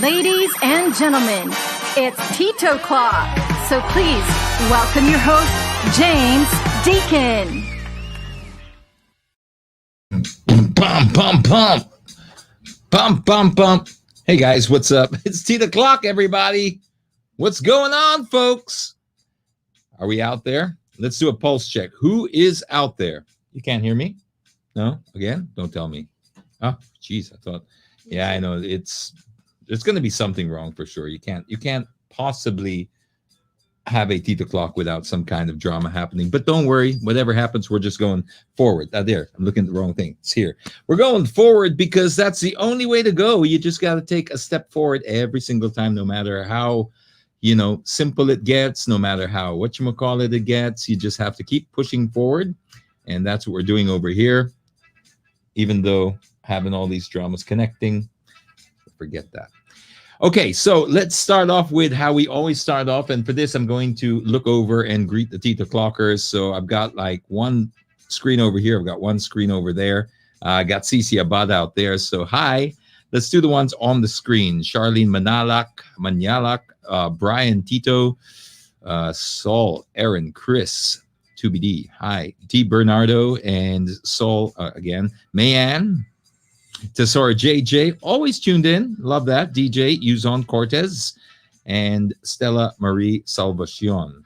Ladies and gentlemen, it's Titoclock. So please welcome your host, James Deacon. Bum, bum, bum. Bum, bum, bum. Hey guys, what's up? It's Titoclock, everybody. What's going on, folks? Are we out there? Let's do a pulse check. Who is out there? You can't hear me? No? Again? Don't tell me. Oh, geez, I thought. Yeah, I know. There's going to be something wrong for sure. You can't possibly have a Titoclock without some kind of drama happening. But don't worry, whatever happens, we're just going forward. There, I'm looking at the wrong thing. It's here. We're going forward because that's the only way to go. You just got to take a step forward every single time, no matter how, simple it gets, no matter how whatchamacallit it gets. You just have to keep pushing forward. And that's what we're doing over here. Even though having all these dramas connecting, forget that. Okay, so let's start off with how we always start off. And for this, I'm going to look over and greet the Titoclockers. So I've got like one screen over here. I've got one screen over there. I got Cici Abad out there. So hi. Let's do the ones on the screen. Charlene Manyalak, Brian Tito, Saul, Aaron, Chris, 2BD. Hi. T. Bernardo and Saul again. Mayan. Tesora JJ, always tuned in. Love that. DJ Yuzon Cortez and Stella Marie Salvacion.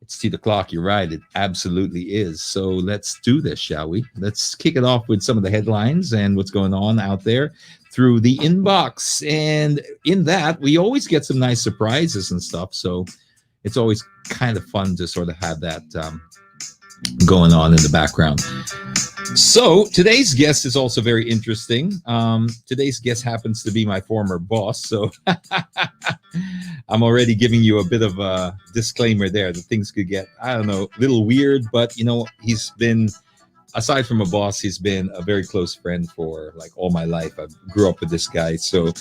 It's Titoclock. You're right. It absolutely is. So let's do this, shall we? Let's kick it off with some of the headlines and what's going on out there through the inbox. And in that, we always get some nice surprises and stuff. So it's always kind of fun to sort of have that going on in the background. So today's guest is also very interesting. Today's guest happens to be my former boss. So I'm already giving you a bit of a disclaimer there that things could get, I don't know, a little weird. But, he's been, aside from a boss, he's been a very close friend for like all my life. I grew up with this guy. So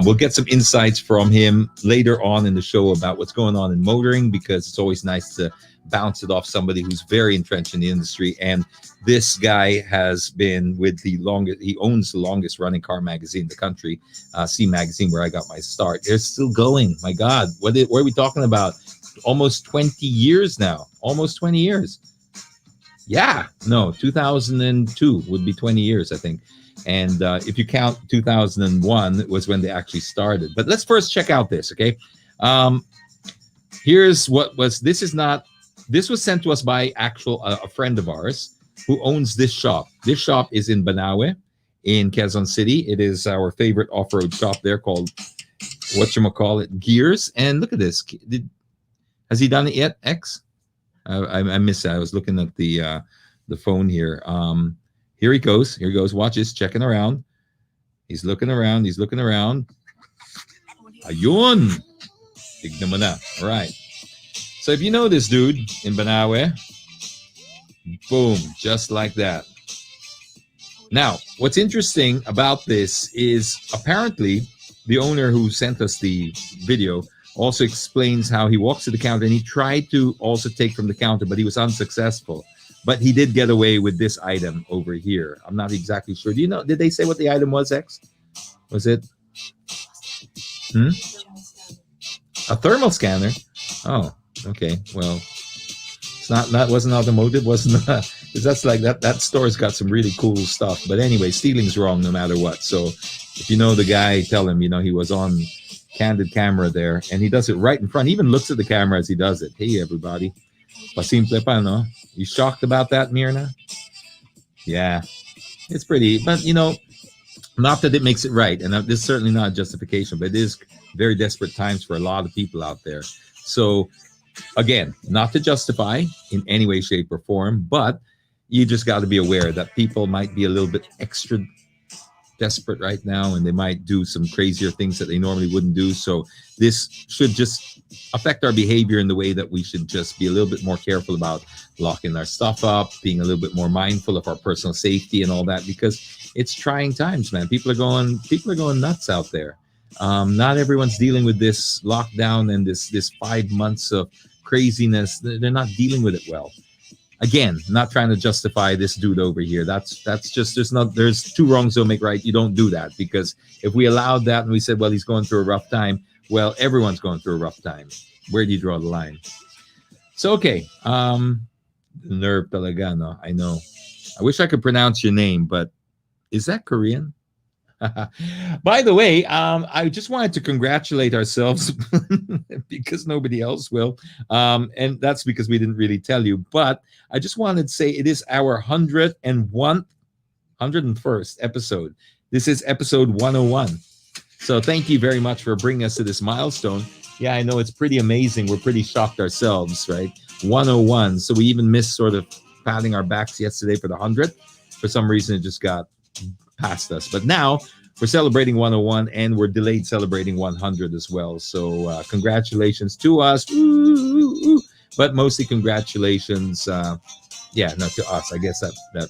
we'll get some insights from him later on in the show about what's going on in motoring, because it's always nice to bounce it off somebody who's very entrenched in the industry. And this guy has been with he owns the longest running car magazine in the country, C Magazine, where I got my start. They're still going. My God, what are we talking about? Almost 20 years now. Almost 20 years. Yeah, no, 2002 would be 20 years, I think. And if you count 2001, it was when they actually started. But let's first check out this, okay? Here's what was, this was sent to us by a friend of ours who owns this shop. This shop is in Banawe in Quezon City. It is our favorite off-road shop there called, Gears. And look at this. Has he done it yet, X? I missed that. I was looking at the phone here. Here he goes. Here he goes. Watch this. Checking around. He's looking around. He's looking around. Ayun. Tignan mo na. All right. So if you know this dude in Banawe, boom, just like that. Now, what's interesting about this is apparently the owner who sent us the video also explains how he walks to the counter and he tried to also take from the counter, but he was unsuccessful. But he did get away with this item over here. I'm not exactly sure. Do you know, did they say what the item was, X? Was it? A thermal scanner? Oh. Okay, well, it's that wasn't automotive, wasn't because that's like that store's got some really cool stuff. But anyway, stealing's wrong no matter what. So if you know the guy, tell him, he was on candid camera there, and he does it right in front. He even looks at the camera as he does it. Hey, everybody. Pasimple pa, no? You shocked about that, Mirna? Yeah, it's pretty, but not that it makes it right, and this is certainly not a justification, but it is very desperate times for a lot of people out there. So again, not to justify in any way, shape, or form, but you just got to be aware that people might be a little bit extra desperate right now, and they might do some crazier things that they normally wouldn't do. So this should just affect our behavior in the way that we should just be a little bit more careful about locking our stuff up, being a little bit more mindful of our personal safety and all that, because it's trying times, man. People are going nuts out there. Not everyone's dealing with this lockdown and this 5 months of craziness. They're not dealing with it well. Again, not trying to justify this dude over here. That's just there's two wrongs don't make right. You don't do that, because if we allowed that and we said, well, he's going through a rough time, well, everyone's going through a rough time. Where do you draw the line? So okay, nerve talaga, no? I know. I wish I could pronounce your name, but is that Korean? By the way, I just wanted to congratulate ourselves because nobody else will. And that's because we didn't really tell you. But I just wanted to say it is our 101st episode. This is episode 101. So thank you very much for bringing us to this milestone. Yeah, I know it's pretty amazing. We're pretty shocked ourselves, right? 101. So we even missed sort of patting our backs yesterday for the 100th. For some reason, it just got past us. But now we're celebrating 101, and we're delayed celebrating 100 as well. So congratulations to us. Ooh. But mostly congratulations, to us. I guess that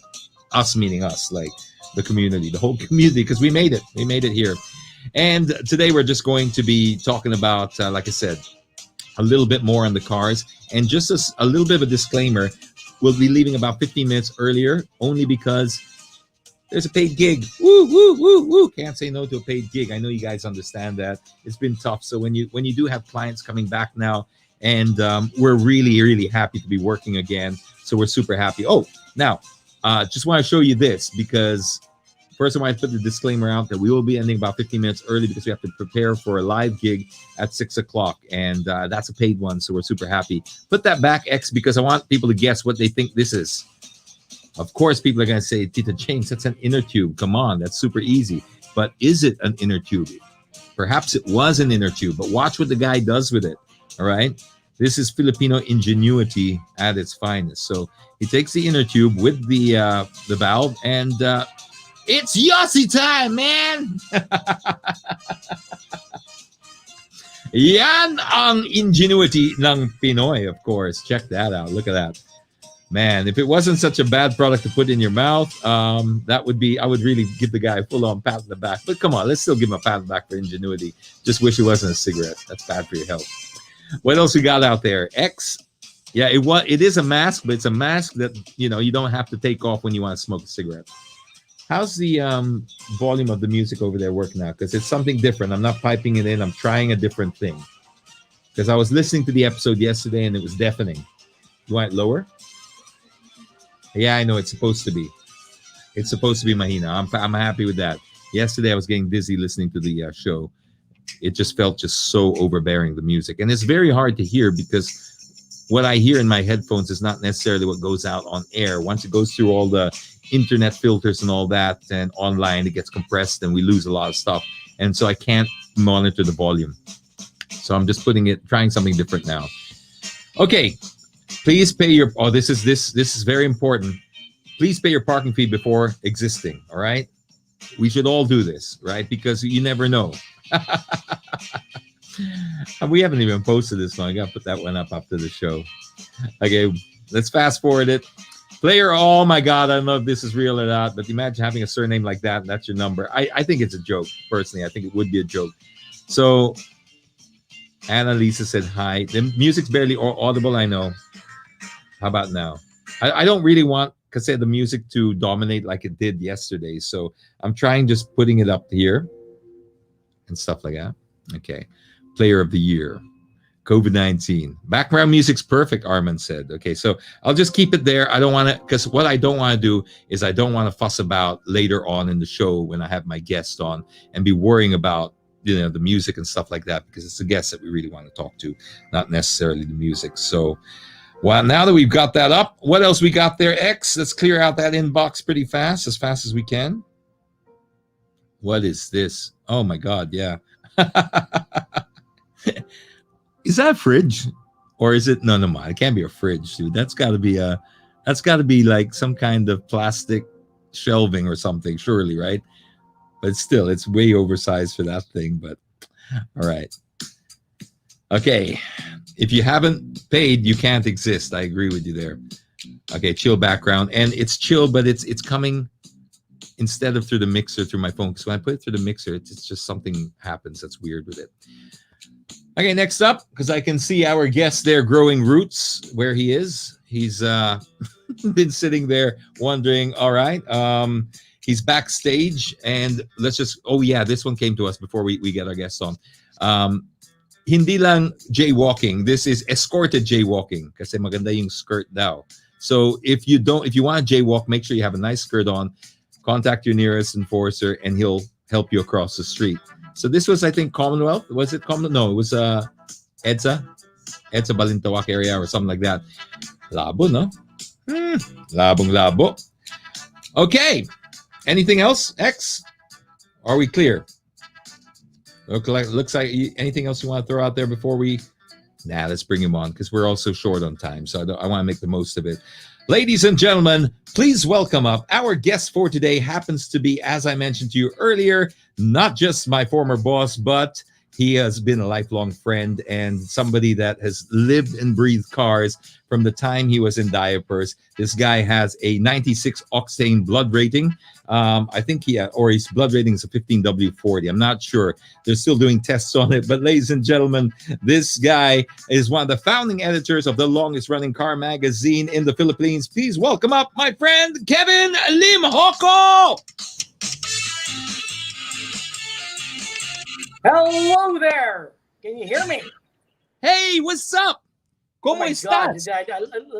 us meaning us, like the community, the whole community, because we made it. We made it here. And today we're just going to be talking about, like I said, a little bit more on the cars. And just a little bit of a disclaimer, we'll be leaving about 15 minutes earlier, only because there's a paid gig. Woo, woo, woo, woo. Can't say no to a paid gig. I know you guys understand that. It's been tough. So when you do have clients coming back now, and we're really, really happy to be working again. So we're super happy. Oh, now, just want to show you this, because first I want to put the disclaimer out that we will be ending about 15 minutes early because we have to prepare for a live gig at 6 o'clock. And that's a paid one. So we're super happy. Put that back, X, because I want people to guess what they think this is. Of course, people are going to say, Tita James, that's an inner tube. Come on, that's super easy. But is it an inner tube? Perhaps it was an inner tube, but watch what the guy does with it. All right? This is Filipino ingenuity at its finest. So he takes the inner tube with the valve, and it's Yossi time, man! Yan ang ingenuity ng Pinoy, of course. Check that out. Look at that. Man, if it wasn't such a bad product to put in your mouth, I would really give the guy a full-on pat on the back. But come on, let's still give him a pat on the back for ingenuity. Just wish it wasn't a cigarette. That's bad for your health. What else we got out there? X. Yeah, it is a mask, but it's a mask that, you don't have to take off when you want to smoke a cigarette. How's the volume of the music over there working out? Because it's something different. I'm not piping it in. I'm trying a different thing. Because I was listening to the episode yesterday, and it was deafening. You want it lower? Yeah, I know it's supposed to be. It's supposed to be mahina. I'm happy with that. Yesterday I was getting dizzy listening to the show. It just felt so overbearing, the music, and it's very hard to hear because what I hear in my headphones is not necessarily what goes out on air. Once it goes through all the internet filters and all that, and online, it gets compressed, and we lose a lot of stuff. And so I can't monitor the volume. So I'm just trying something different now. Okay. Please pay your, this is very important. Please pay your parking fee before existing, all right? We should all do this, right? Because you never know. We haven't even posted this one. I got to put that one up after the show. Okay, let's fast forward it. Player, oh my God, I don't know if this is real or not, but imagine having a surname like that, and that's your number. I think it's a joke, personally. I think it would be a joke. So, Annalisa said hi. The music's barely audible, I know. How about now? I don't really want the music to dominate like it did yesterday. So I'm trying just putting it up here and stuff like that. Okay. Player of the year. COVID-19. Background music's perfect, Armin said. Okay, so I'll just keep it there. I don't want to, because what I don't want to do is I don't want to fuss about later on in the show when I have my guest on and be worrying about the music and stuff like that, because it's the guests that we really want to talk to, not necessarily the music. So well, now that we've got that up, what else we got there, X? Let's clear out that inbox pretty fast as we can. What is this? Oh my God, yeah. Is that a fridge? Or is it, no, it can't be a fridge, dude. That's gotta be like some kind of plastic shelving or something, surely, right? But still, it's way oversized for that thing, but all right. Okay. If you haven't paid, you can't exist. I agree with you there. Okay, chill background. And it's chill, but it's coming instead of through the mixer, through my phone. Because when I put it through the mixer, it's just something happens that's weird with it. Okay, next up, because I can see our guest there growing roots where he is. He's been sitting there wondering, all right, he's backstage and let's just, oh yeah, this one came to us before we get our guests on. Hindi lang jaywalking. This is escorted jaywalking kasi maganda yung skirt daw. So if you want to jaywalk, make sure you have a nice skirt on. Contact your nearest enforcer and he'll help you across the street. So this was, I think, Commonwealth. Was it Commonwealth? No, it was EDSA Balintawak area or something like that. Labo, no? Labong labo. Okay. Anything else, X? Are we clear? Looks like anything else you want to throw out there before we... Nah, let's bring him on because we're also short on time. So I want to make the most of it. Ladies and gentlemen, please welcome up our guest for today. Happens to be, as I mentioned to you earlier, not just my former boss, but he has been a lifelong friend and somebody that has lived and breathed cars from the time he was in diapers. This guy has a 96 octane blood rating. I think his blood rating is a 15W40. I'm not sure. They're still doing tests on it. But ladies and gentlemen, this guy is one of the founding editors of the longest running car magazine in the Philippines. Please welcome up my friend, Kevin Limjoco. Hello there. Can you hear me? Hey, what's up? Oh ¿Cómo my estás? God.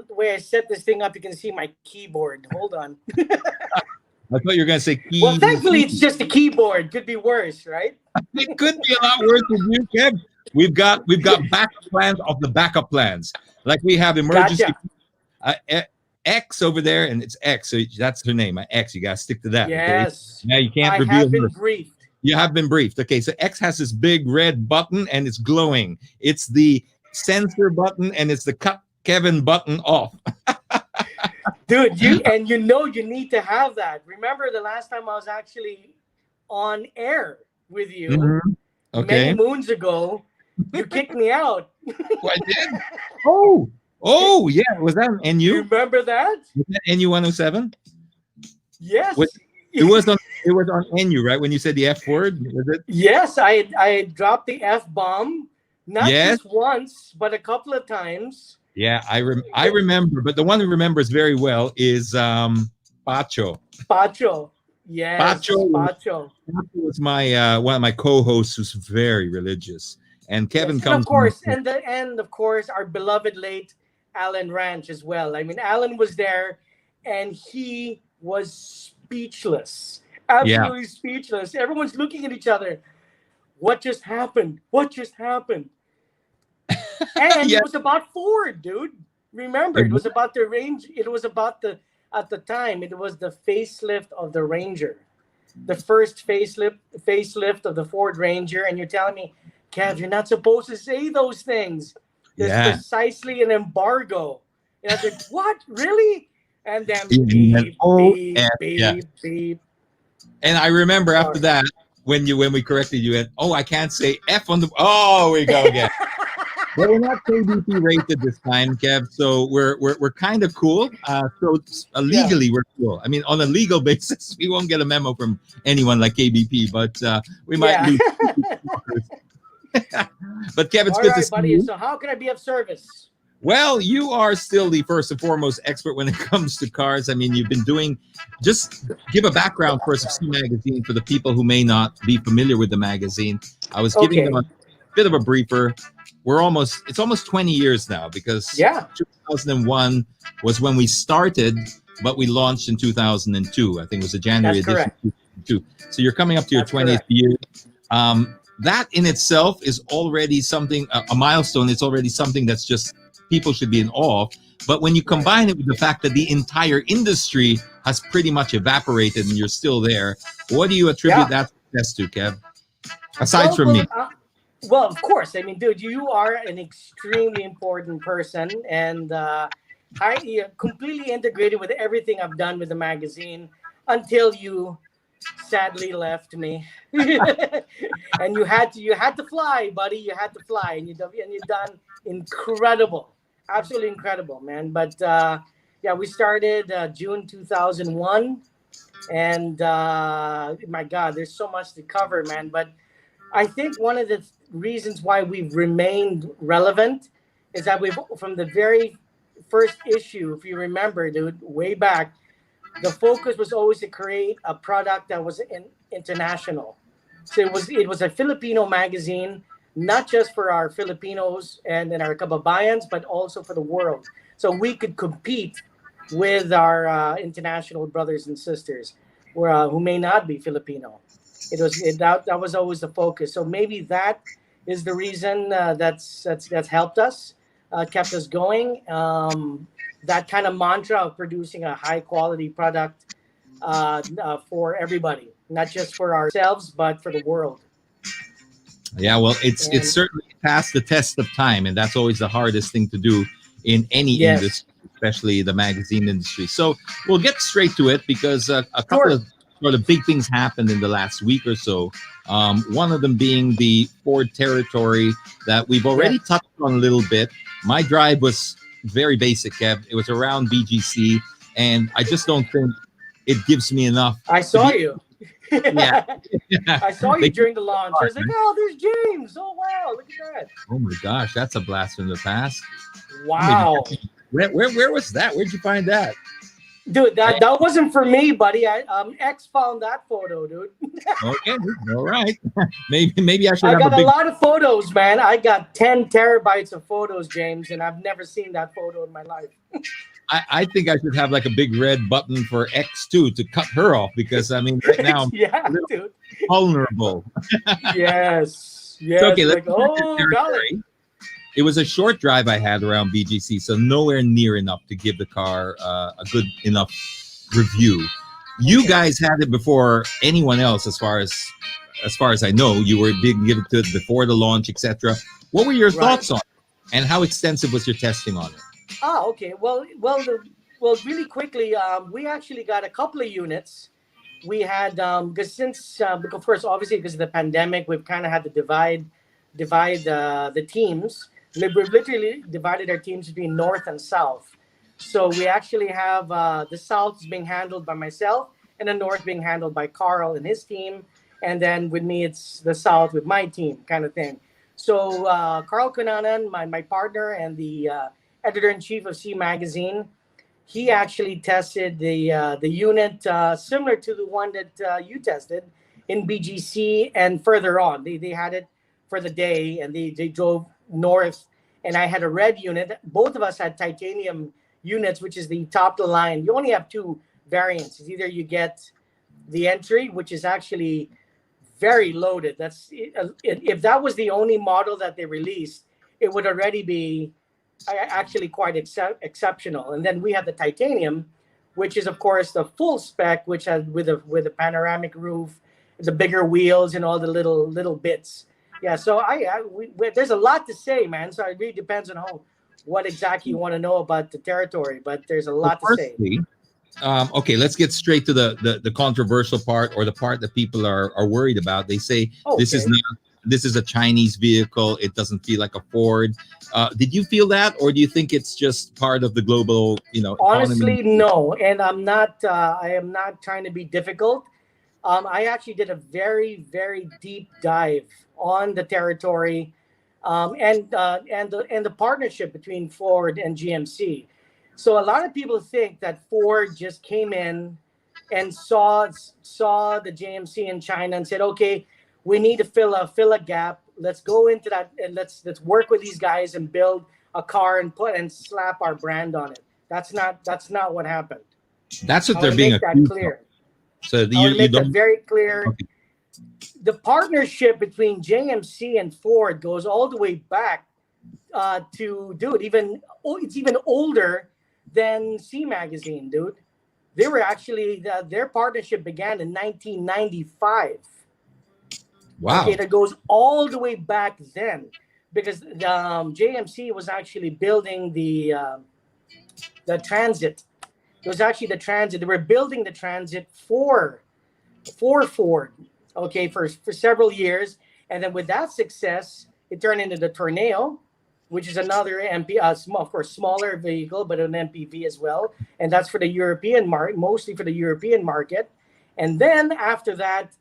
The way I set this thing up, you can see my keyboard. Hold on. I thought you were going to say key. Well, thankfully, it's just a keyboard. Could be worse, right? It could be a lot worse with you, Kev. We've got backup plans of the backup plans. Like we have emergency X over there, and it's X. So that's her name, X. You got to stick to that. Yes. Okay? Now you can't reveal I have been her. briefed. You have been briefed. Okay, so X has this big red button, and it's glowing. It's the censor button, and it's the cut Kevin button off. Dude, you need to have that. Remember the last time I was actually on air with you many moons ago, you kicked me out. Oh, I did? Oh, yeah. Was that an NU? You remember that? Was that NU 107? Yes. It was on NU, right? When you said the F word, was it? Yes, I dropped the F bomb, not just once, but a couple of times. Yeah, I remember, but the one who remembers very well is Pacho. Pacho, yes, Pacho was my one of my co-hosts who's very religious, and Kevin comes. And of course, and of course, our beloved late Alan Ranch as well. I mean, Alan was there, and he was speechless, absolutely speechless. Everyone's looking at each other. What just happened? What just happened? And it was about Ford, dude. Remember, it was about the range. It was about at the time, it was the facelift of the Ranger, the first facelift of the Ford Ranger. And you're telling me, Kev, you're not supposed to say those things. There's precisely an embargo. And I said, what? Really? And then beep, beep. And I remember after that, when we corrected you, and I can't say F on the. Oh, we go again. But we're not KBP rated this time, Kev. So we're kind of cool. So legally we're cool. I mean, on a legal basis, we won't get a memo from anyone like KBP, but we might lose. But Kev, it's good to see you. So how can I be of service? Well, you are still the first and foremost expert when it comes to cars. I mean, you've been doing. Just give a background first of C Magazine for the people who may not be familiar with the magazine. I was giving them a bit of a briefer. It's almost 20 years now because 2001 was when we started, but we launched in 2002. I think it was a January edition of 2002. So you're coming up to your 20th year. That in itself is already something, a milestone. It's already something that's just people should be in awe of. But when you combine it with the fact that the entire industry has pretty much evaporated and you're still there, what do you attribute that success to, Kev? Aside from me. Well, of course. I mean, dude, you are an extremely important person and completely integrated with everything I've done with the magazine until you sadly left me. And you had to fly, buddy. You had to fly, and you've done incredible, absolutely incredible, man. But we started June 2001, and my God, there's so much to cover, man. But I think one of the reasons why we've remained relevant is that we've, from the very first issue, if you remember, dude, way back, the focus was always to create a product that was international. So it was a Filipino magazine, not just for our Filipinos and our kababayans, but also for the world. So we could compete with our international brothers and sisters, who may not be Filipino. That was always the focus. So maybe that is the reason that's helped us, kept us going. That kind of mantra of producing a high quality product for everybody, not just for ourselves, but for the world. Yeah, well, it's And certainly passed the test of time, and that's always the hardest thing to do in any yes, industry, especially the magazine industry. So we'll get straight to it because a couple sure. of sort of big things happened in the last week or so. One of them being the Ford territory that we've already Yes, touched on a little bit. My drive was very basic, Kev. It was around BGC, and I just don't think it gives me enough I to saw be. you. Yeah, I saw they you during the launch. I was like, oh, there's James. Oh, wow, look at that. Oh my gosh, that's a blast from the past. Wow. Where was that? Where'd you find that? Dude, that wasn't for me, buddy. X found that photo, dude. Okay, all right. Maybe I should I have a got a big. lot of photos, man. I got 10 terabytes of photos, James, and I've never seen that photo in my life. I think I should have like a big red button for X2 to cut her off because I mean right now I'm Yeah, a little dude. vulnerable. Yes. So, Yes. okay, let's Like, go to oh, golly. territory. It was a short drive I had around BGC, so nowhere near enough to give the car a good enough review. You Okay. guys had it before anyone else, as far as I know. You were being given to it before the launch, etc. What were your Right. thoughts on it, and how extensive was your testing on it? Ah, okay. Really quickly, we actually got a couple of units. We had because because first, obviously, because of the pandemic, we've kind of had to divide the teams. We've literally divided our teams between north and south. So we actually have the south is being handled by myself, and the north being handled by Carl and his team, and then with me, it's the south with my team, kind of thing. So Carl Cunanan, my partner and the editor in chief of C Magazine, he actually tested the unit similar to the one that you tested in BGC and further on. They had it for the day and they drove north, and I had a red unit. Both of us had titanium units, which is the top of the line. You only have two variants. It's either you get the entry, which is actually very loaded. If that was the only model that they released, it would already be actually quite exceptional. And then we have the titanium, which is of course the full spec, which has with a panoramic roof, the bigger wheels, and all the little bits. Yeah, so there's a lot to say, man. So it really depends on what exactly you want to know about the territory, but there's a Well, lot to say. firstly, okay, let's get straight to the controversial part, or the part that people are worried about. They say this is Okay. not this is a Chinese vehicle. It doesn't feel like a Ford. Did you feel that, or do you think it's just part of the global, economy? Honestly, no, and I'm not. I am not trying to be difficult. I actually did a very, very deep dive on the territory, and the partnership between Ford and GMC. So a lot of people think that Ford just came in and saw the GMC in China and said, "Okay, we need to fill a gap. Let's go into that and let's work with these guys and build a car and slap our brand on it." That's not what happened. That's what I they're want to being make that accused of. clear. So I want to you make that don't. very clear. Okay. The partnership between JMC and Ford goes all the way back to, dude, it's even older than C Magazine, dude. They were actually their partnership began in 1995. Okay, Wow. that goes all the way back then, because JMC was actually building the Transit. It was actually the Transit. They were building the Transit for Ford, okay, for several years, and then with that success, it turned into the Tornado, which is another of course, smaller vehicle, but an MPV as well, and that's for the European market, mostly for the European market. And then after that,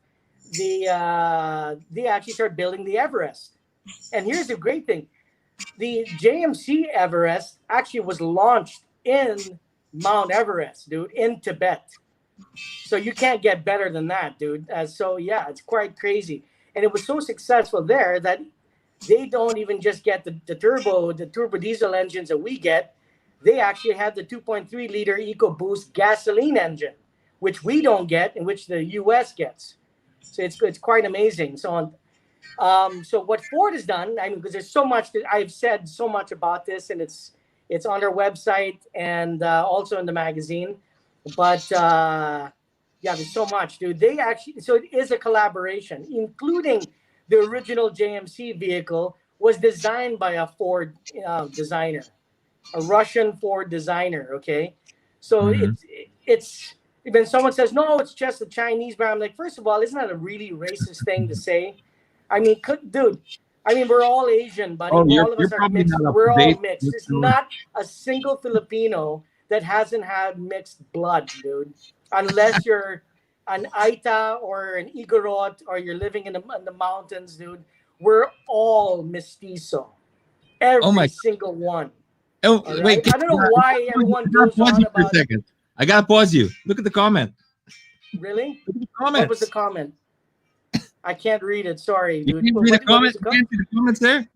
they actually started building the Everest. And here's the great thing: the JMC Everest actually was launched in Mount Everest, dude, in Tibet. So you can't get better than that, dude. So yeah, it's quite crazy. And it was so successful there that they don't even just get the turbo diesel engines that we get. They actually have the 2.3 liter EcoBoost gasoline engine, which we don't get and which the US gets. So it's quite amazing. So what Ford has done, I mean, because there's so much that I've said so much about this, and it's on our website and also in the magazine. But yeah, there's so much, dude. So it is a collaboration, including the original JMC vehicle was designed by a Ford designer, a Russian Ford designer. Okay, so it's when someone says no, it's just a Chinese brand. I'm like, first of all, isn't that a really racist thing to say? I mean, dude. I mean, we're all Asian, buddy. All of us are mixed. We're all mixed. There's not a single Filipino that hasn't had mixed blood, dude. Unless you're an Aita or an Igorot or you're living in the mountains, dude. We're all mestizo. Every single one. Oh, right? wait. I don't know why everyone goes on about... For a second. I got to pause you. Look at the comment. Really? Look at the comments. What was the comment? I can't read it. Sorry, dude. You read the comments? You can't see the comments there?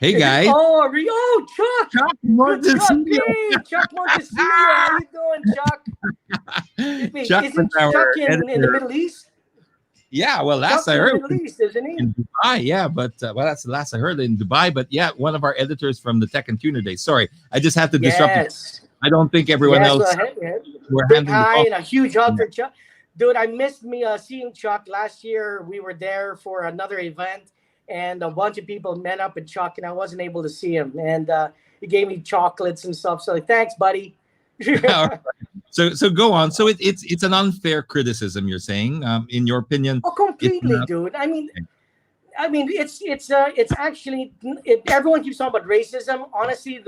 Hey, guys. Oh, Chuck. Chuck Montecillo. Hey, Chuck Montecillo. How you doing, Chuck? Chuck Isn't Chuck in the Middle East? Yeah, well, last I heard. In the Middle East, isn't he? In Dubai, yeah. But, well, that's the last I heard in Dubai. But, yeah, one of our editors from the Tech and Tuner Day. Sorry, I just had to disrupt you. I don't think everyone else. Big hi and a huge hug for Chuck. Dude, I missed seeing Chuck last year. We were there for another event, and a bunch of people met up with Chuck, and I wasn't able to see him. And he gave me chocolates and stuff. So, thanks, buddy. Right. So go on. So it's an unfair criticism, you're saying, in your opinion? Oh, completely, dude. I mean, it's actually everyone keeps talking about racism. Honestly,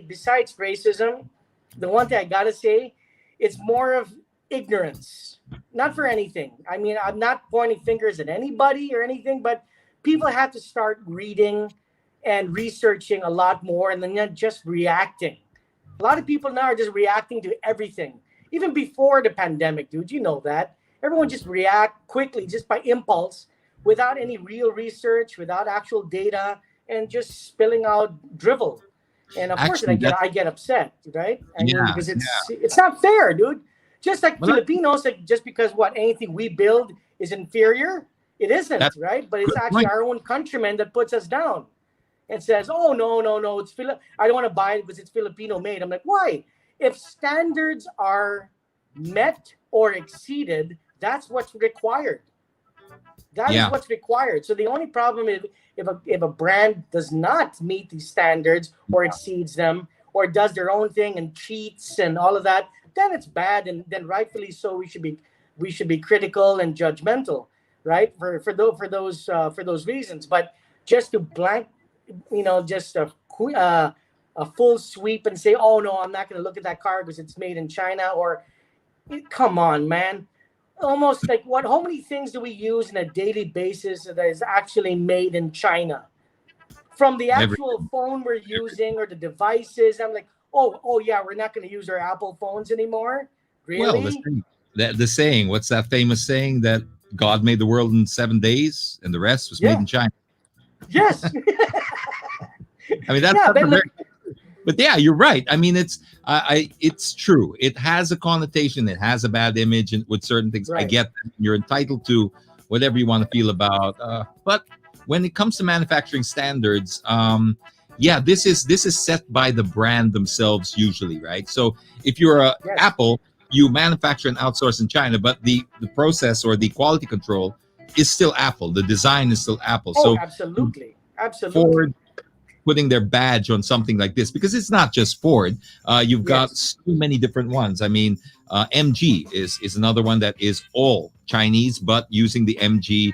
besides racism, the one thing I gotta say, it's more of ignorance, not for anything. I mean, I'm not pointing fingers at anybody or anything, but people have to start reading and researching a lot more, and then not just reacting. A lot of people now are just reacting to everything, even before the pandemic, dude. You know that everyone just react quickly, just by impulse, without any real research, without actual data, and just spilling out drivel. And of course, I get upset, right? I mean, because it's not fair, dude. Just like Filipinos, like just because anything we build is inferior, it isn't, right? But it's actually our own countrymen that puts us down and says, "Oh no, it's I don't want to buy it because it's Filipino made." I'm like, why? If standards are met or exceeded, that's what's required. That is what's required. So the only problem is if a brand does not meet these standards or exceeds them or does their own thing and cheats and all of that, then it's bad, and then rightfully so we should be critical and judgmental, right? For those reasons. But just to blank, just a full sweep and say, "Oh no, I'm not going to look at that car because it's made in China," or come on, man. Almost like how many things do we use on a daily basis that is actually made in China? From the actual phone we're using or the devices, I'm like, oh yeah, we're not going to use our Apple phones anymore. Really? Well, the saying, what's that famous saying that God made the world in 7 days and the rest was made in China? Yes. I mean, that's but yeah, you're right. I mean, it's true. It has a connotation. It has a bad image with certain things. Right. I get that. You're entitled to whatever you want to feel about. But when it comes to manufacturing standards, this is set by the brand themselves usually, right? So if you're Apple, you manufacture and outsource in China, but the process or the quality control is still Apple. The design is still Apple. So absolutely. Ford putting their badge on something like this, because it's not just Ford. You've got so many different ones. I mean, MG is another one that is all Chinese, but using the MG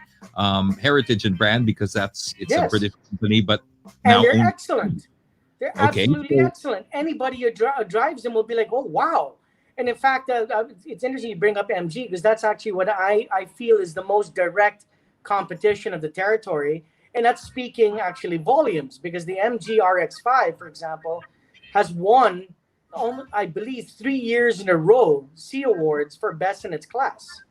heritage and brand because it's a British company. But now they're excellent. They're absolutely excellent. Anybody who drives them will be like, "Oh wow!" And in fact, it's interesting you bring up MG because that's actually what I feel is the most direct competition of the territory. And that's speaking actually volumes, because the MG RX-5, for example, has won, I believe, 3 years in a row C awards for best in its class.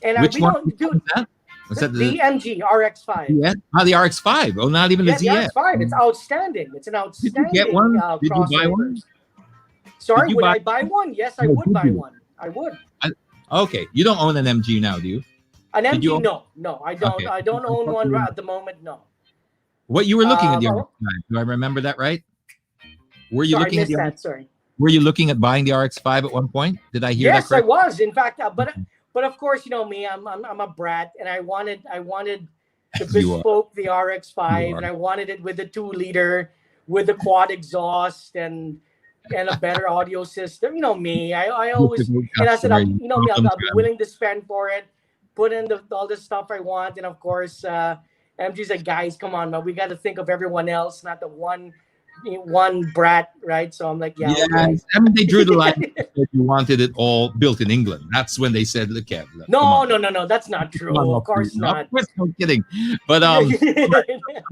And Which we one don't do was that? Was that the MG RX-5. yeah? Oh, the RX-5. Oh, not even the Yeah, the ZS. RX-5. It's outstanding. It's an Did you get outstanding one? Did you buy crossover. one? Sorry, Did you would buy? I buy one? Yes, I No, would did buy you? one. I would. Okay, you don't own an MG now, do you? An Did you MG? own? No, I don't. Okay. I don't own one at the moment. No. What you were looking at the Oh, RX-5? Do I remember that right? Were you sorry, I looking at missed the that. Sorry. Were you looking at buying the RX-5 at one point? Did I hear that Yes, I correctly? was. In fact, but of course, you know me. I'm a brat, and I wanted to You are. bespoke the You RX-5, are. and I wanted it with the 2 liter, with the quad exhaust and a better audio system. You know me. I always, Difficult and I said, customer. you know me. Welcome I'll be to willing to spend for it, put in all the stuff I want, and of course, MG's like, guys, come on, man. We got to think of everyone else, not the one brat, right? So I'm like, yeah, Yes, okay. I mean they drew the line. That you wanted it all built in England. That's when they said, "Look, Kev, look, come on, No. That's not come on, true. Of course not. of course, no kidding." But I'm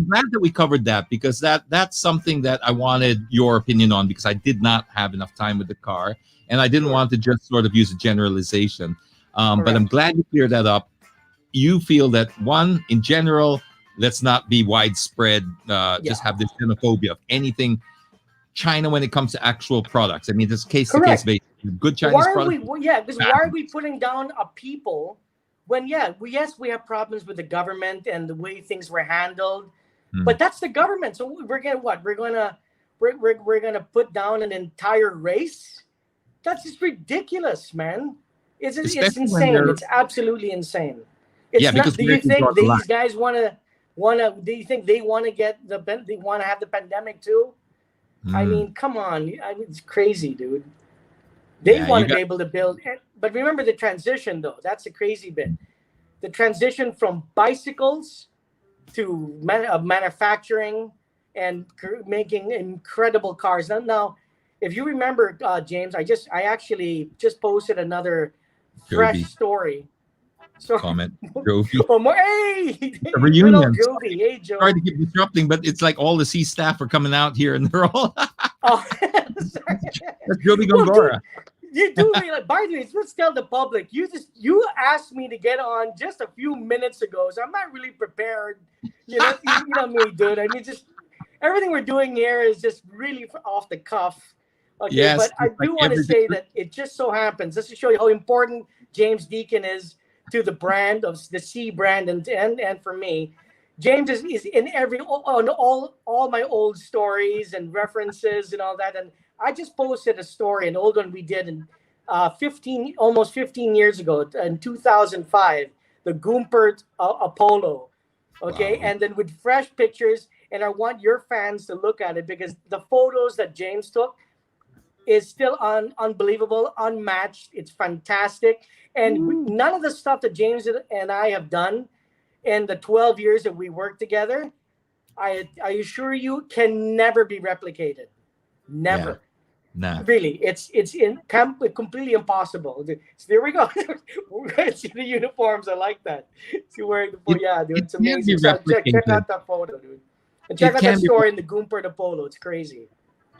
glad that we covered that because that's something that I wanted your opinion on because I did not have enough time with the car and I didn't Sure. want to just sort of use a generalization. But I'm Correct. glad you cleared that up. You feel that one, in general, let's not be widespread. Just Yeah. have this xenophobia of anything China when it comes to actual products. I mean, this case to case Correct. basis. Good Why Chinese are products. yeah, because bad why are ones. we putting down a people when, yeah, yes, we have problems with the government and the way things were handled, Hmm. but that's the government. So we're gonna what? We're gonna put down an entire race? That's just ridiculous, man. It's Especially when insane. they're It's absolutely insane. yeah, It's not. because Do where you do you draw think the line? these guys wanna? Do you think they want to get they want to have the pandemic too? I Hmm. mean, come on. I mean, it's crazy, dude. They Yeah, want you to be got able to build, but remember the transition though. That's the crazy bit. The transition from bicycles to manufacturing and making incredible cars. Now, if you remember, James, I actually just posted another fresh Joby story. So, comment. Joby. oh, hey, The good old reunion. Jovi. Hey, Sorry Joe. to keep disrupting, but it's like all the C staff are coming out here and they're all Oh, sorry. that's Joby Well, dude, Gongora. you do realize, by the way, let's tell the public. You asked me to get on just a few minutes ago, so I'm not really prepared. You know me, dude. I mean, just everything we're doing here is just really off the cuff. Okay, Yes, but I like do want to everything. say that it just so happens, just to show you how important James Deacon is to the brand of the C brand and for me. James is in every on all my old stories and references and all that. And I just posted a story, an old one we did in 15 years ago in 2005, the Goompert Apollo. Okay, Wow. and then with fresh pictures, and I want your fans to look at it because the photos that James took is still unbelievable, unmatched. It's fantastic, and none of the stuff that James and I have done in the 12 years that we worked together, I assure you, can never be replicated. Yeah. Never. Nah. Really, it's completely impossible. So there we go. See the uniforms. I like that. See wearing It, yeah, dude, it it's can be amazing. So check replicated. out that photo, dude, and check It out that can be. story in the Goomper the Polo. It's crazy.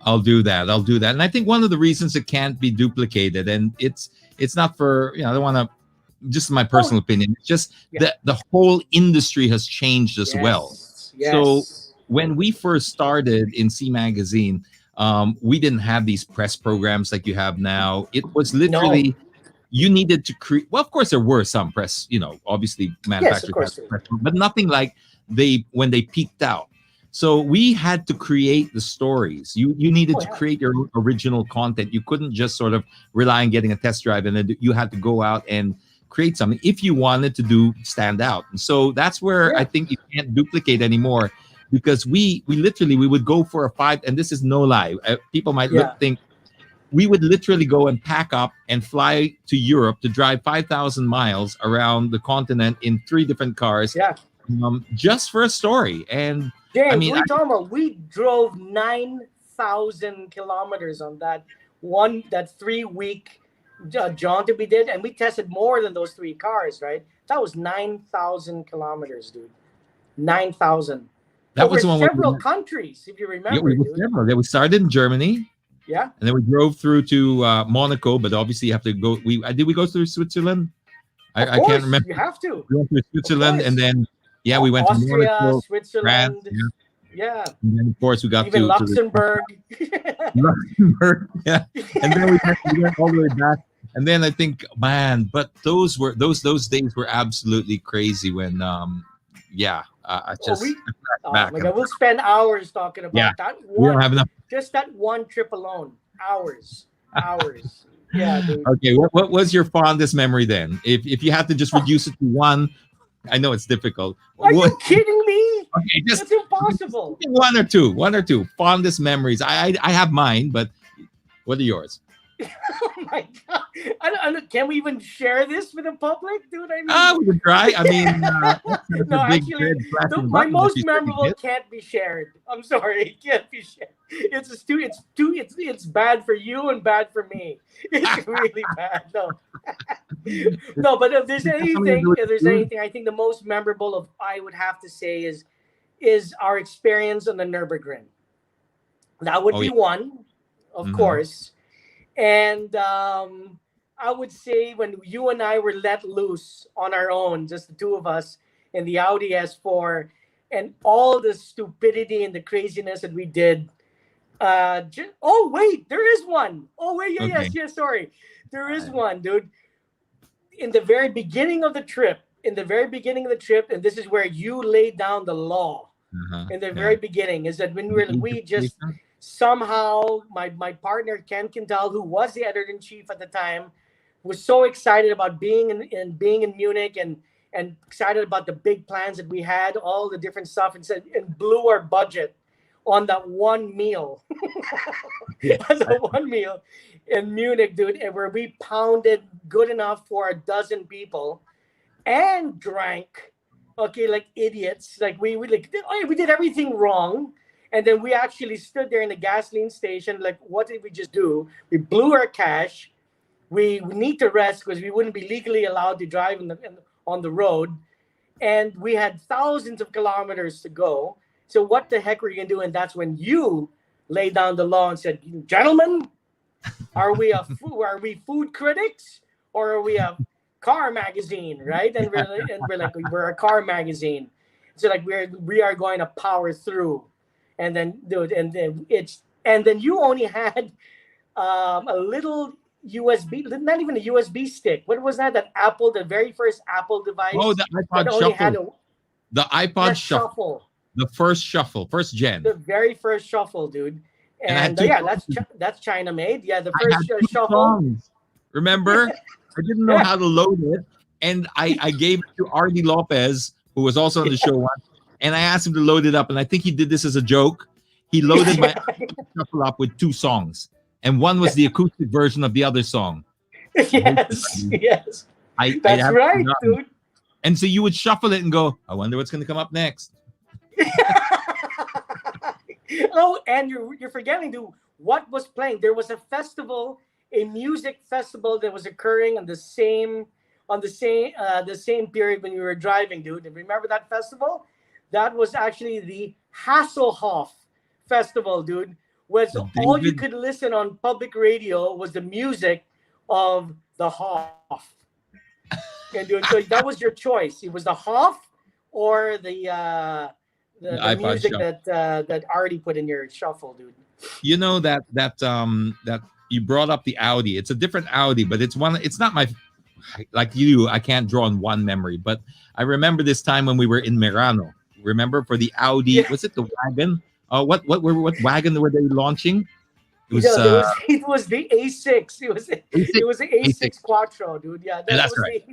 I'll do that. I'll do that. And I think one of the reasons it can't be duplicated, and it's not for I don't want to. Just my Oh, personal opinion. It's just yeah. that the whole industry has changed as well. So Yes. when we first started in C Magazine, we didn't have these press programs like you have now. It was No. literally you needed to create. Well, of course, there were some press. Obviously, Yes, of manufacturers had course. press, but nothing like when they peaked out. So we had to create the stories. You needed Oh to yeah. create your original content. You couldn't just sort of rely on getting a test drive, and then you had to go out and create something if you wanted to stand out. And so that's where Yeah. I think you can't duplicate anymore because we literally we would go for a 5, and this is no lie. People might Yeah. think we would literally go and pack up and fly to Europe to drive 5,000 miles around the continent in 3 different cars, Yeah. just for a story. And I James, mean, what are you talking about? We drove 9,000 kilometers on that 3 week jaunt that we did, and we tested more than those 3 cars, right? That was 9,000 kilometers, dude. 9,000. That Over was the one several countries, if you remember. We started in Germany. Yeah. And then we drove through to Monaco, but obviously you have to go. Did we go through Switzerland? I can't remember. You have to. We went through Switzerland, and then we went Austria, to Monaco, Switzerland. France, yeah. And then of course we got even to Luxembourg. Luxembourg, yeah. And then we went all the way back. And then I think, man, but those days were absolutely crazy when, I just my God, we'll spend hours talking about that one. We don't have enough. Just that one trip alone, hours. Yeah, dude. Okay, what was your fondest memory then? If you had to just reduce it to one, I know it's difficult. Are you kidding me? Okay, it's impossible. One or two fondest memories. I have mine, but what are yours? Oh my God! I don't, can we even share this with the public, dude? I mean, we can try. I mean, no, actually, my most memorable can't be shared. I'm sorry, it can't be shared. It's bad for you and bad for me. It's really bad. No, no. But if there's anything, I think the most memorable of I would have to say is our experience on the Nürburgring. That would be one, of course. And I would say when you and I were let loose on our own, just the two of us in the Audi S4, and all the stupidity and the craziness that we did. Oh, wait, there is one. Oh, wait, yes, sorry. There is one, dude. In the very beginning of the trip, and this is where you laid down the law in the very beginning, is that when we just... Somehow, my partner Ken Quintal, who was the editor-in-chief at the time, was so excited about being in Munich and excited about the big plans that we had, all the different stuff, and blew our budget on that one meal. That one meal in Munich, dude, and where we pounded good enough for 12 people and drank, like idiots. Like we did everything wrong. And then we actually stood there in the gasoline station. Like, what did we just do? We blew our cash. We need to rest because we wouldn't be legally allowed to drive on the road. And we had thousands of kilometers to go. So what the heck were you going to do? And that's when you laid down the law and said, gentlemen, are we food critics or are we a car magazine, right? And we're like, we're a car magazine. So like we are going to power through. And then, dude, and then you only had a little USB, not even a USB stick. What was that? The very first Apple device. Oh, the iPod Shuffle. The iPod Shuffle. The first Shuffle, first gen. The very first Shuffle, dude. And that's China made. Yeah, the first Shuffle. Songs. Remember? I didn't know how to load it, and I gave it to Artie Lopez, who was also on the show once. And I asked him to load it up, and I think he did this as a joke. He loaded my Shuffle up with 2 songs, and one was the acoustic version of the other song. Yes. That's right, dude. And so you would shuffle it and go, I wonder what's going to come up next. Oh, and you're forgetting, dude, what was playing. There was a music festival that was occurring on the same period when you were driving, dude. And remember that festival? That was actually the Hasselhoff Festival, dude. Was all you could listen on public radio was the music of the Hoff. And dude, so that was your choice. It was the Hoff or the music that Artie put in your shuffle, dude. You know that you brought up the Audi. It's a different Audi, but it's not my, like you, I can't draw on one memory, but I remember this time when we were in Merano. Remember for the Audi? Was it the wagon? What wagon were they launching? It was the A6. It was the A6 Quattro, dude. Yeah, that's right.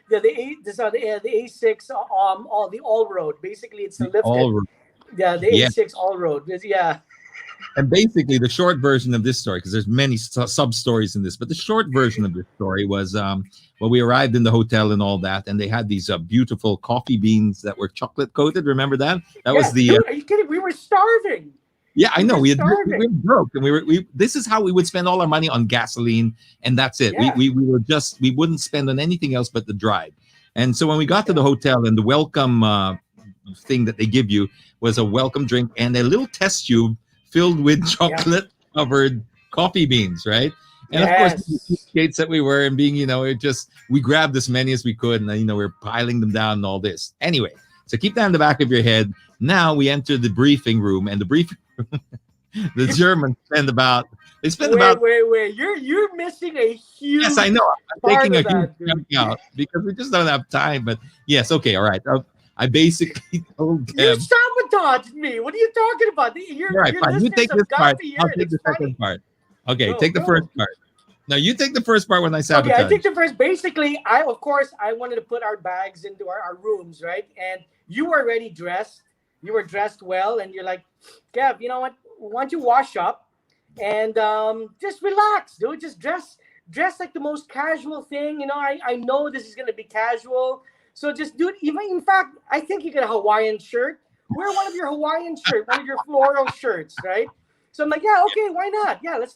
The A6 the all road. Basically, it's the lifted. All road. Yeah, the A6 all road. Yeah. And basically, the short version of this story, because there's many sub stories in this, but the short version of this story was we arrived in the hotel and all that, and they had these beautiful coffee beans that were chocolate coated. Remember that? That was the. Dude, are you kidding? We were starving. Yeah, I know. We were broke, and we this is how we would spend all our money on gasoline, and that's it. Yeah. We wouldn't spend on anything else but the drive. And so when we got to the hotel and the welcome thing that they give you was a welcome drink and a little test tube filled with chocolate covered coffee beans, right? And of course, the skates that we were, and being, we grabbed as many as we could, and we're piling them down and all this. Anyway, so keep that in the back of your head. Now we enter the briefing room, and the briefing room, the Germans spend about. Wait. You're missing a huge. Yes, I know. I'm taking a huge chunk out because we just don't have time. But yes, okay, all right. I basically told them. You sabotaged me. What are you talking about? All right, fine. You take this part. I'll take the second part. Okay, take the first part. No, you take the first part when I sabotage. Okay, I take the first. Basically, I wanted to put our bags into our rooms, right? And you were already dressed. You were dressed well, and you're like, Kev, you know what? Why don't you wash up and just relax, dude? Just dress like the most casual thing. I know this is gonna be casual, so just do it. Even in fact, I think you get a Hawaiian shirt. Wear one of your Hawaiian shirts, one of your floral shirts, right? So I'm like, yeah, okay, why not? Yeah, let's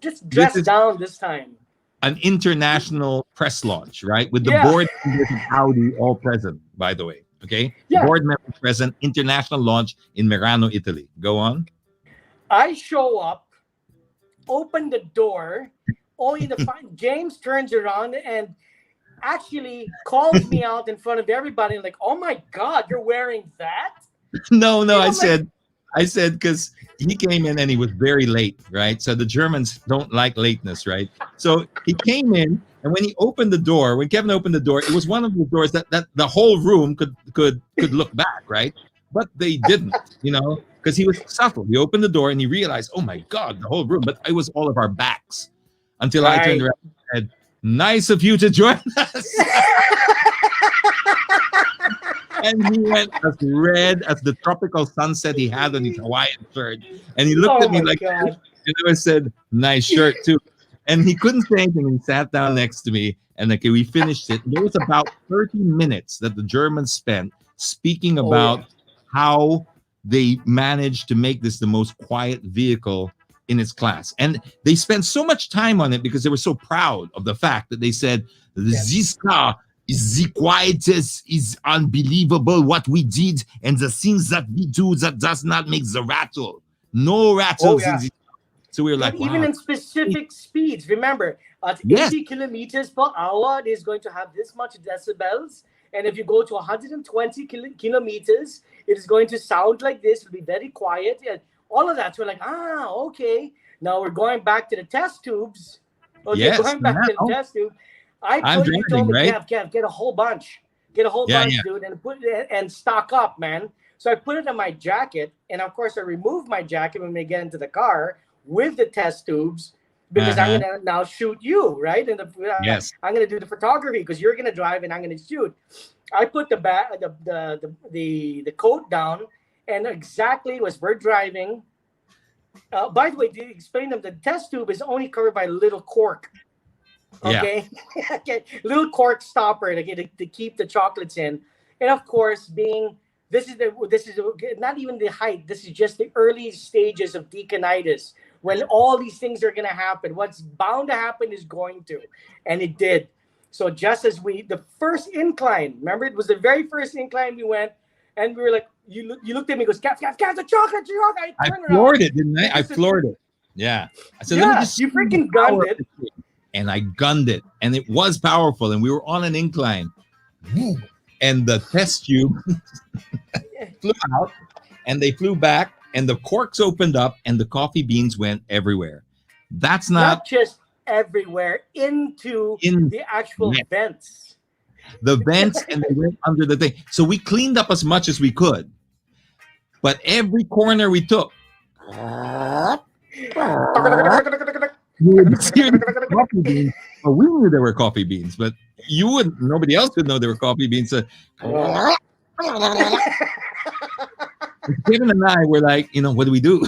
just dress down this time. An international press launch, right? With the board members of Audi all present, by the way. Okay? Yeah. Board members present, international launch in Merano, Italy. Go on. I show up, open the door, only to find James turns around and actually calls me out in front of everybody, like, oh my God, you're wearing that? No, I said because he came in and he was very late, right? So the Germans don't like lateness, right? So he came in, and when Kevin opened the door, it was one of the doors that the whole room could look back, right? But they didn't, because he was subtle. He opened the door and he realized, oh my God, the whole room. But it was all of our backs. Until I turned around and said, nice of you to join us. And he went as red as the tropical sunset he had on his Hawaiian shirt. And he looked at me like, and I said, nice shirt too. And he couldn't say anything. He sat down next to me, and we finished it. There was about 30 minutes that the Germans spent speaking about how they managed to make this the most quiet vehicle in its class. And they spent so much time on it because they were so proud of the fact that they said, this car is the quietest, is unbelievable what we did, and the things that we do that does not make the rattle. No rattles in the. So we were like, even in specific speeds. Remember, at 80 kilometers per hour, it is going to have this much decibels. And if you go to 120 kilometers, it is going to sound like this. It'll be very quiet. And all of that. So we're like, okay. Now we're going back to the test tubes. Okay, going back to the test tube. I'm drinking, right? Kev, get a whole bunch. Get a whole bunch, dude, and put it and stock up, man. So I put it in my jacket, and of course I removed my jacket when we get into the car with the test tubes because I'm gonna now shoot you, right? And I'm gonna do the photography because you're gonna drive and I'm gonna shoot. I put the coat down, and exactly as we're driving. By the way, to explain them, the test tube is only covered by a little cork. Okay, little cork stopper to keep the chocolates in, and of course, this is not even the height. This is just the early stages of deaconitis when all these things are going to happen. What's bound to happen is going to, and it did. So just as the first incline, remember it was the very first incline we went, and we were like, you looked at me, goes, Kev, the chocolate. I floored it, didn't I? I floored it. Yeah, I said, let me just. You freaking gunned it. And I gunned it, and it was powerful, and we were on an incline, and the test tube flew out, and they flew back, and the corks opened up, and the coffee beans went everywhere. That's not just everywhere, into the actual vents. The vents, and they went under the thing. So we cleaned up as much as we could, but every corner we took. You would see coffee beans. Well, we knew there were coffee beans, but you wouldn't. Nobody else would know there were coffee beans. So Kevin and I were like, what do we do?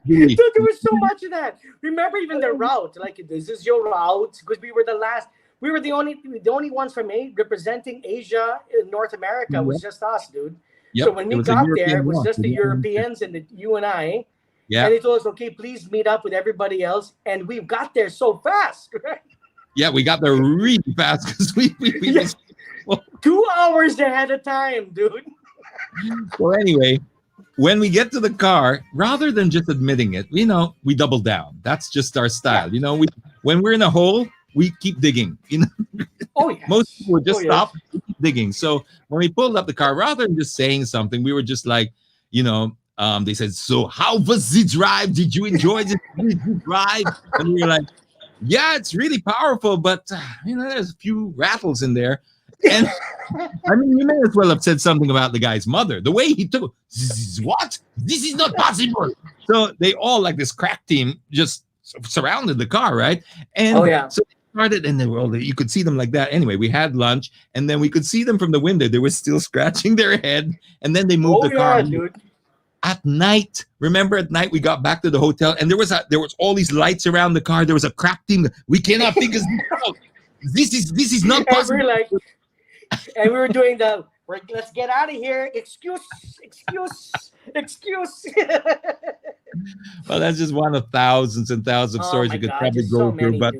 Dude, there was so much of that. Remember, even the route. Like, this is your route because we were the last. We were the only ones from representing Asia in North America. It was just us, dude. Yep. So when we got there, it was just the Europeans and you and I. Yeah. And they told us, okay, please meet up with everybody else. And we got there so fast, right? Yeah, we got there really fast because we 2 hours ahead of time, dude. So anyway, when we get to the car, rather than just admitting it, we double down. That's just our style. When we're in a hole, we keep digging. Oh, yes. Most people would just Oh, stop yes. and keep digging. So when we pulled up the car, rather than just saying something, we were just like, they said, "So how was the drive? Did you enjoy the drive?" And we were like, "Yeah, it's really powerful, but there's a few rattles in there." And I mean, you may as well have said something about the guy's mother. The way he took, what? This is not possible. So they all, like this crack team, just surrounded the car, right? And so they started, and they were all, you could see them like that. Anyway, we had lunch, and then we could see them from the window. They were still scratching their head, and then they moved the car. Dude. At night, remember at night we got back to the hotel, and there was all these lights around the car. There was a crack team. We cannot figure this out. This is not possible. And we were doing let's get out of here. Excuse. Well, that's just one of thousands and thousands of stories you could probably go through. But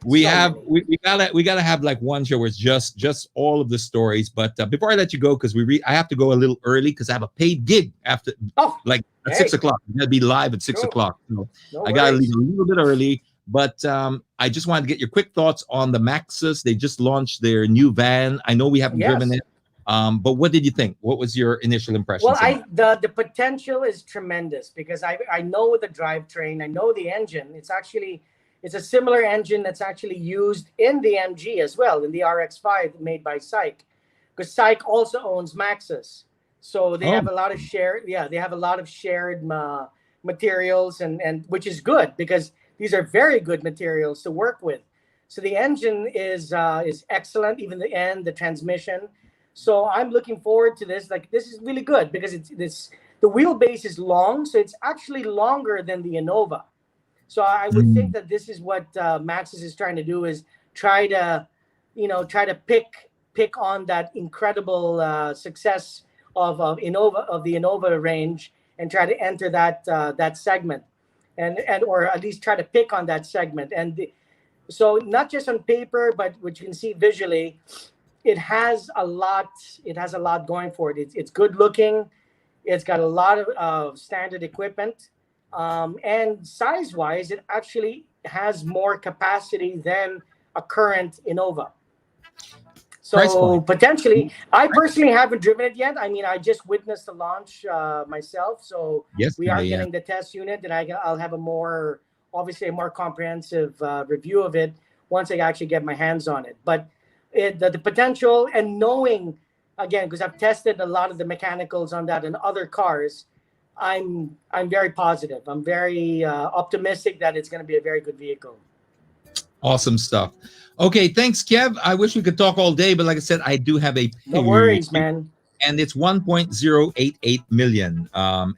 we gotta have like one show where it's just all of the stories. But before I let you go, because I have to go a little early because I have a paid gig after at 6 o'clock. I'm gonna be live at 6 o'clock. So I gotta leave a little bit early. But I just wanted to get your quick thoughts on the Maxus. They just launched their new van. I know we haven't driven it. But what did you think? What was your initial impression? Well, the potential is tremendous because I know the drivetrain, I know the engine. It's a similar engine that's actually used in the MG as well, in the RX-5 made by SAIC, because SAIC also owns Maxus. So they have a lot of shared materials, and which is good because these are very good materials to work with. So the engine is excellent, even the transmission. So I'm looking forward to this. Like, this is really good because the wheelbase is long, so it's actually longer than the Innova. So I would think that this is what Maxus is trying to do, is try to pick on that incredible success of the Innova range and try to enter that segment, and or at least try to pick on that segment. And so not just on paper, but what you can see visually, it has a lot going for it. It's good looking. It's got a lot of standard equipment. And size-wise, it actually has more capacity than a current Innova. So potentially, I personally haven't driven it yet. I mean, I just witnessed the launch myself. So we are getting the test unit, and I'll have a more comprehensive review of it once I actually get my hands on it. But the potential, and knowing, again, because I've tested a lot of the mechanicals on that and other cars, I'm very positive. I'm very optimistic that it's going to be a very good vehicle. Awesome stuff. Okay, thanks, Kev. I wish we could talk all day, but like I said, I do have a no worries, man. And it's 1.088 million.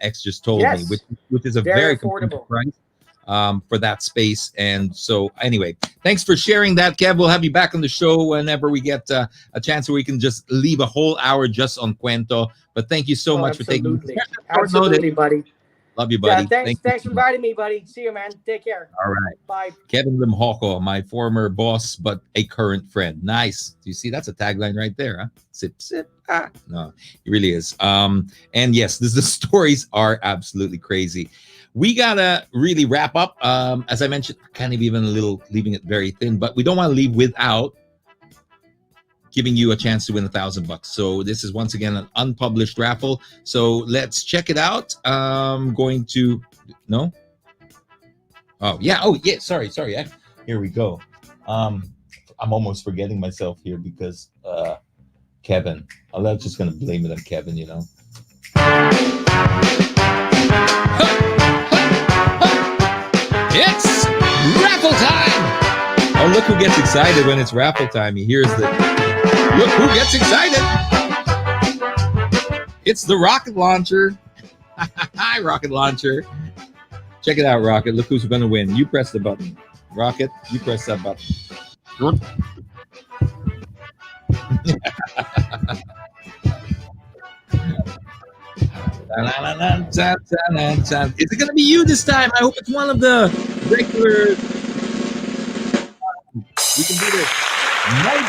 X just told me, which is a very affordable price for that space. And so, anyway, thanks for sharing that, Kev. We'll have you back on the show whenever we get a chance where we can just leave a whole hour just on Cuento. But thank you so much for taking Absolutely, buddy. Love you, buddy. Yeah, thanks for inviting me, buddy. See you, man. Take care. All right. Bye. Kevin Limjoco, my former boss, but a current friend. Nice. Do you see? That's a tagline right there, huh? Sip, sip. No, it really is. And yes, the stories are absolutely crazy. We gotta really wrap up. As I mentioned, kind of even leaving it very thin, but we don't want to leave without giving you a chance to win $1,000. So this is once again an unpublished raffle. So let's check it out. Going to no. Oh yeah. Sorry. Here we go. I'm almost forgetting myself here because Kevin. I'm just gonna blame it on Kevin. It's raffle time! Oh, look who gets excited when it's raffle time. He hears the. Look who gets excited. It's the rocket launcher. Hi, rocket launcher. Check it out, Rocket. Look who's going to win. You press the button. Rocket, you press that button. Is it going to be you this time? I hope it's one of the regulars. We can do this. Nice,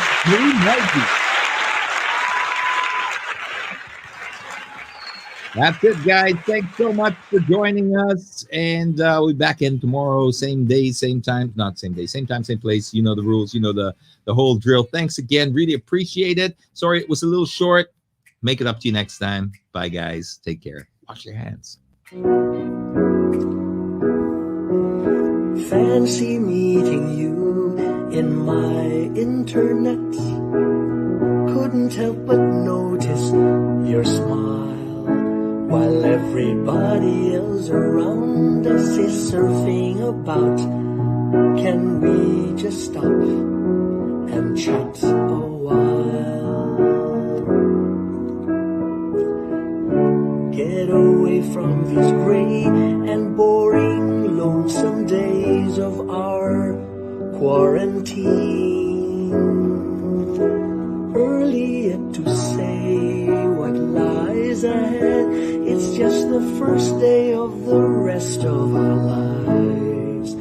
That's it, guys. Thanks so much for joining us. And we'll be back in tomorrow, same day, same time. Not same day, same time, same place. You know the rules. You know the whole drill. Thanks again. Really appreciate it. Sorry it was a little short. Make it up to you next time. Bye, guys. Take care. Wash your hands. Fancy meeting you in my internet. Couldn't help but notice your smile, while everybody else around us is surfing about. Can we just stop and chat a while? Get away from these gray and boring, lonesome days of our quarantine. Early yet to say what lies ahead. It's just the first day of the rest of our lives.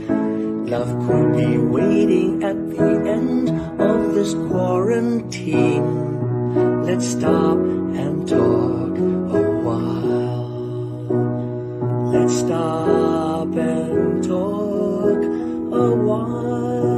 Love could be waiting at the end of this quarantine. Let's stop and talk a while. Let's stop and talk a while.